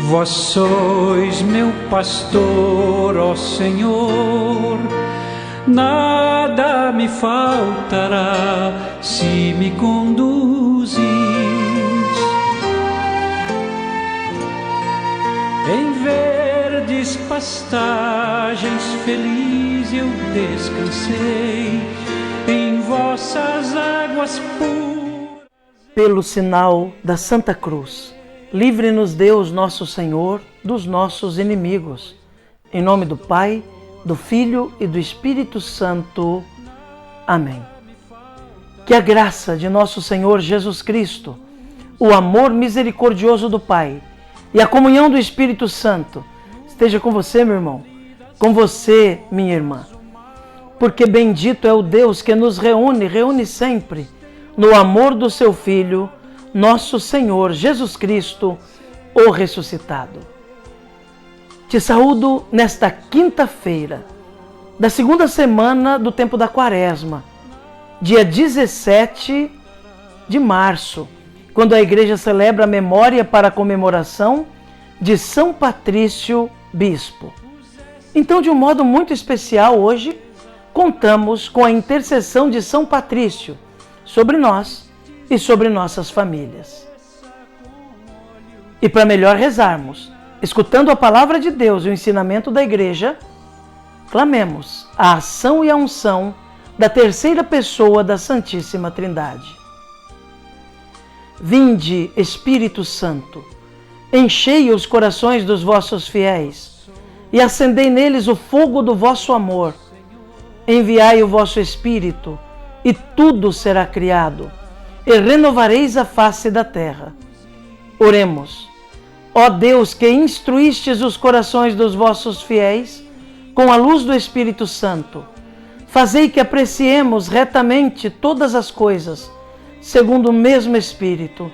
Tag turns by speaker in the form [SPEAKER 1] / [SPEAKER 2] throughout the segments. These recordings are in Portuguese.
[SPEAKER 1] Vós sois meu pastor, ó Senhor, nada me faltará se me conduzis. Em verdes pastagens feliz eu descansei, em vossas águas puras.
[SPEAKER 2] Pelo sinal da Santa Cruz, livre-nos Deus nosso Senhor dos nossos inimigos. Em nome do Pai, do Filho e do Espírito Santo. Amém. Que a graça de nosso Senhor Jesus Cristo, o amor misericordioso do Pai e a comunhão do Espírito Santo esteja com você, meu irmão, com você, minha irmã. Porque bendito é o Deus que nos reúne sempre no amor do seu Filho, nosso Senhor Jesus Cristo, o ressuscitado. Te saúdo nesta quinta-feira da segunda semana do tempo da Quaresma, dia 17 de março, quando a Igreja celebra a memória para a comemoração de São Patrício, Bispo. Então, de um modo muito especial, hoje, contamos com a intercessão de São Patrício sobre nós e sobre nossas famílias. E para melhor rezarmos, escutando a palavra de Deus e o ensinamento da Igreja, clamemos a ação e a unção da terceira pessoa da Santíssima Trindade. Vinde, Espírito Santo, enchei os corações dos vossos fiéis e acendei neles o fogo do vosso amor. Enviai o vosso Espírito e tudo será criado, e renovareis a face da terra. Oremos. Ó Deus, que instruístes os corações dos vossos fiéis com a luz do Espírito Santo, fazei que apreciemos retamente todas as coisas, segundo o mesmo Espírito,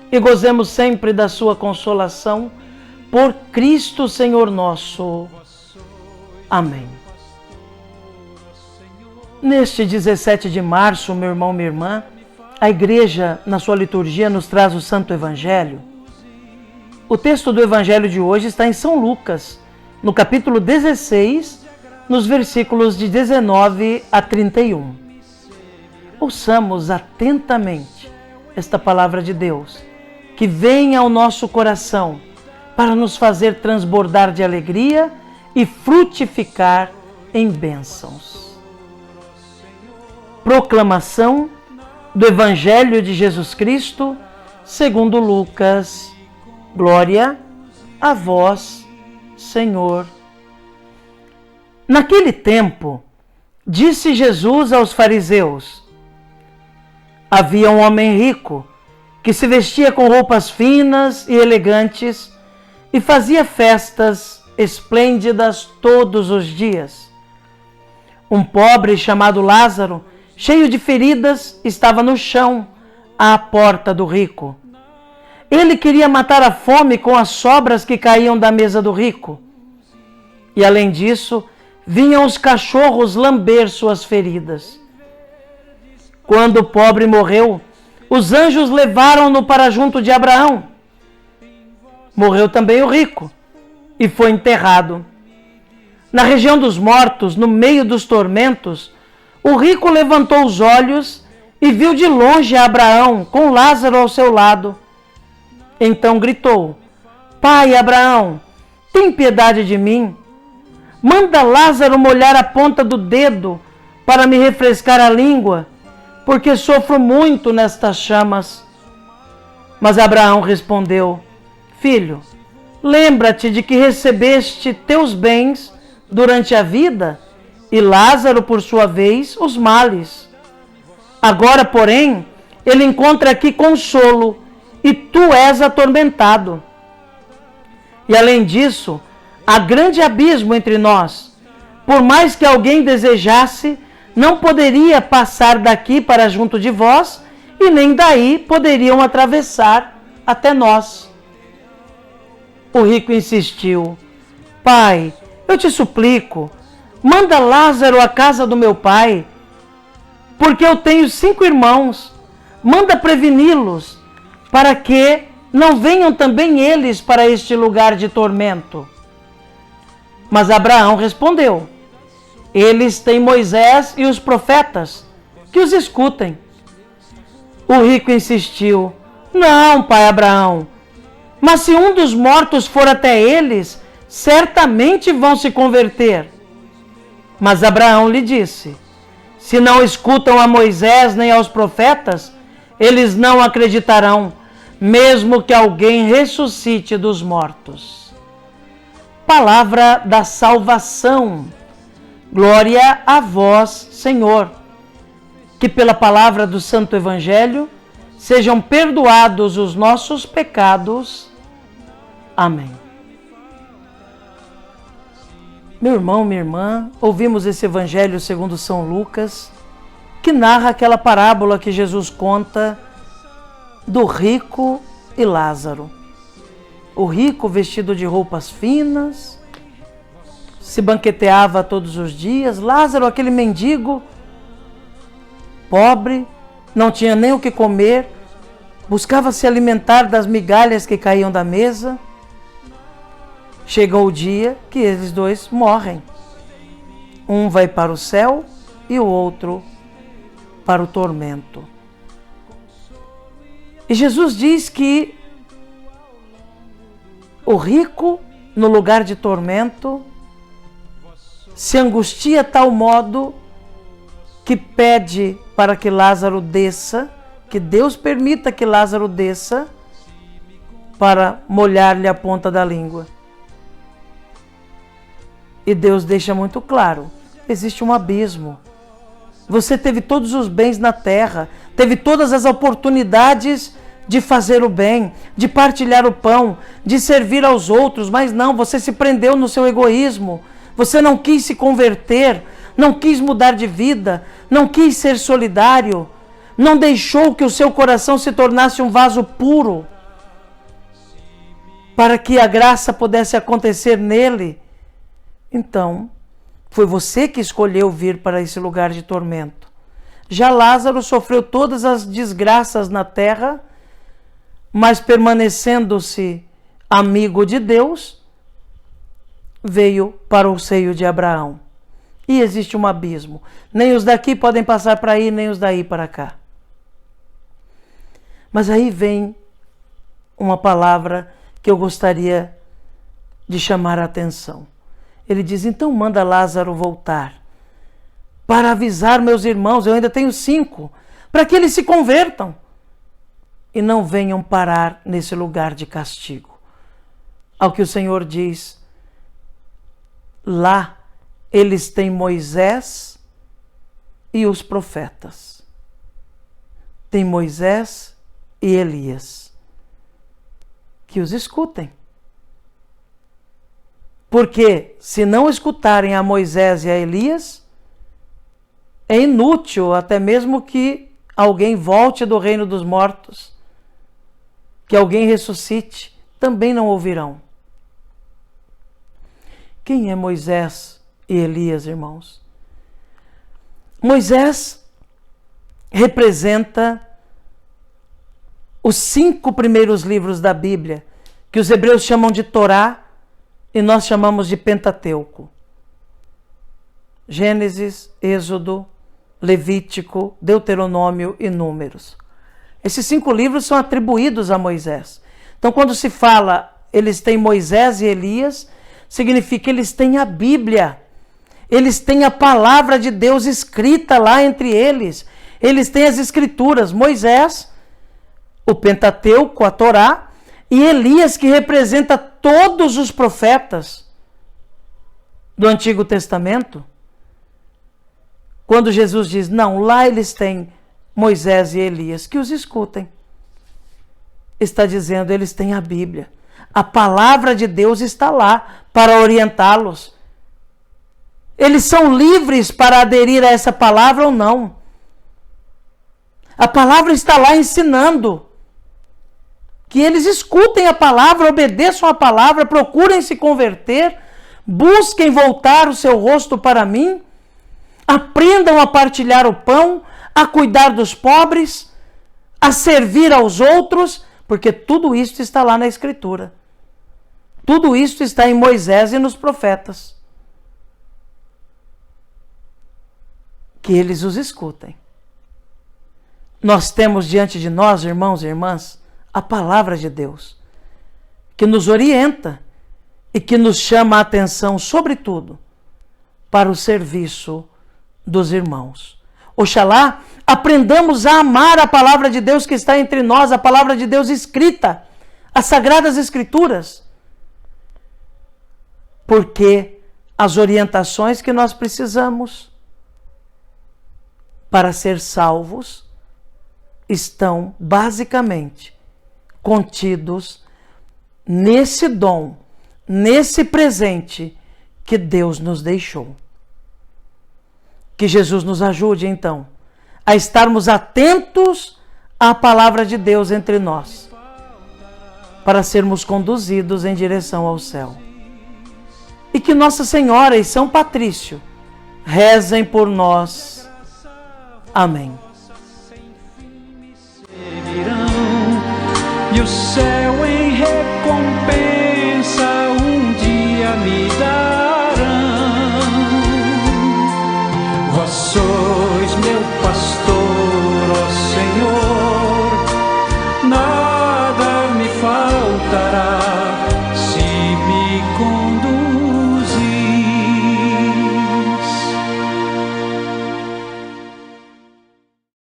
[SPEAKER 2] e gozemos sempre da sua consolação, por Cristo Senhor nosso. Amém. Neste 17 de março, meu irmão, minha irmã, a Igreja, na sua liturgia, nos traz o Santo Evangelho. O texto do Evangelho de hoje está em São Lucas, no capítulo 16, nos versículos de 19 a 31. Ouçamos atentamente esta palavra de Deus, que vem ao nosso coração para nos fazer transbordar de alegria e frutificar em bênçãos. Proclamação do Evangelho de Jesus Cristo, segundo Lucas. Glória a vós, Senhor. Naquele tempo, disse Jesus aos fariseus: havia um homem rico que se vestia com roupas finas e elegantes e fazia festas esplêndidas todos os dias. Um pobre chamado Lázaro, cheio de feridas, estava no chão, à porta do rico. Ele queria matar a fome com as sobras que caíam da mesa do rico. E além disso, vinham os cachorros lamber suas feridas. Quando o pobre morreu, os anjos levaram-no para junto de Abraão. Morreu também o rico e foi enterrado. Na região dos mortos, no meio dos tormentos, o rico levantou os olhos e viu de longe Abraão com Lázaro ao seu lado. Então gritou: Pai Abraão, tem piedade de mim. Manda Lázaro molhar a ponta do dedo para me refrescar a língua, porque sofro muito nestas chamas. Mas Abraão respondeu: Filho, lembra-te de que recebeste teus bens durante a vida e Lázaro, por sua vez, os males. Agora, porém, ele encontra aqui consolo e tu és atormentado. E além disso, há grande abismo entre nós. Por mais que alguém desejasse, não poderia passar daqui para junto de vós e nem daí poderiam atravessar até nós. O rico insistiu: Pai, eu te suplico, manda Lázaro à casa do meu pai, porque eu tenho 5 irmãos. Manda preveni-los, para que não venham também eles para este lugar de tormento. Mas Abraão respondeu: eles têm Moisés e os profetas, que os escutem. O rico insistiu: não, pai Abraão, mas se um dos mortos for até eles, certamente vão se converter. Mas Abraão lhe disse: se não escutam a Moisés nem aos profetas, eles não acreditarão, mesmo que alguém ressuscite dos mortos. Palavra da salvação. Glória a vós, Senhor. Que pela palavra do Santo Evangelho sejam perdoados os nossos pecados. Amém. Meu irmão, minha irmã, ouvimos esse Evangelho segundo São Lucas, que narra aquela parábola que Jesus conta do rico e Lázaro. O rico, vestido de roupas finas, se banqueteava todos os dias. Lázaro, aquele mendigo, pobre, não tinha nem o que comer, buscava se alimentar das migalhas que caíam da mesa. Chega o dia que eles dois morrem. Um vai para o céu e o outro para o tormento. E Jesus diz que o rico, no lugar de tormento, se angustia a tal modo que pede para que Lázaro desça, que Deus permita que Lázaro desça para molhar-lhe a ponta da língua. E Deus deixa muito claro: existe um abismo. Você teve todos os bens na terra, teve todas as oportunidades de fazer o bem, de partilhar o pão, de servir aos outros, mas não, você se prendeu no seu egoísmo, você não quis se converter, não quis mudar de vida, não quis ser solidário, não deixou que o seu coração se tornasse um vaso puro, para que a graça pudesse acontecer nele. Então, foi você que escolheu vir para esse lugar de tormento. Já Lázaro sofreu todas as desgraças na terra, mas permanecendo-se amigo de Deus, veio para o seio de Abraão. E existe um abismo. Nem os daqui podem passar para aí, nem os daí para cá. Mas aí vem uma palavra que eu gostaria de chamar a atenção. Ele diz: então manda Lázaro voltar, para avisar meus irmãos, eu ainda tenho 5, para que eles se convertam e não venham parar nesse lugar de castigo. Ao que o Senhor diz: lá eles têm Moisés e os profetas. Tem Moisés e Elias. Que os escutem. Porque se não escutarem a Moisés e a Elias, é inútil até mesmo que alguém volte do reino dos mortos, que alguém ressuscite, também não ouvirão. Quem é Moisés e Elias, irmãos? Moisés representa os 5 primeiros livros da Bíblia, que os hebreus chamam de Torá, e nós chamamos de Pentateuco. Gênesis, Êxodo, Levítico, Deuteronômio e Números. Esses 5 livros são atribuídos a Moisés. Então, quando se fala eles têm Moisés e Elias, significa que eles têm a Bíblia. Eles têm a palavra de Deus escrita lá entre eles. Eles têm as escrituras. Moisés, o Pentateuco, a Torá, e Elias, que representa todos os profetas do Antigo Testamento. Quando Jesus diz: não, lá eles têm Moisés e Elias, que os escutem. Está dizendo, eles têm a Bíblia. A palavra de Deus está lá para orientá-los. Eles são livres para aderir a essa palavra ou não. A palavra está lá ensinando. Que eles escutem a palavra, obedeçam a palavra, procurem se converter, busquem voltar o seu rosto para mim, aprendam a partilhar o pão, a cuidar dos pobres, a servir aos outros, Porque tudo isso está lá na Escritura. Tudo isso está em Moisés e nos profetas. Que eles os escutem. Nós temos diante de nós, irmãos e irmãs, a palavra de Deus, que nos orienta e que nos chama a atenção, sobretudo, para o serviço dos irmãos. Oxalá aprendamos a amar a palavra de Deus que está entre nós, a palavra de Deus escrita, as Sagradas Escrituras, porque as orientações que nós precisamos para ser salvos estão basicamente contidos nesse dom, nesse presente que Deus nos deixou. Que Jesus nos ajude, então, a estarmos atentos à palavra de Deus entre nós, para sermos conduzidos em direção ao céu. E que Nossa Senhora e São Patrício rezem por nós. Amém.
[SPEAKER 1] E o céu em recompensa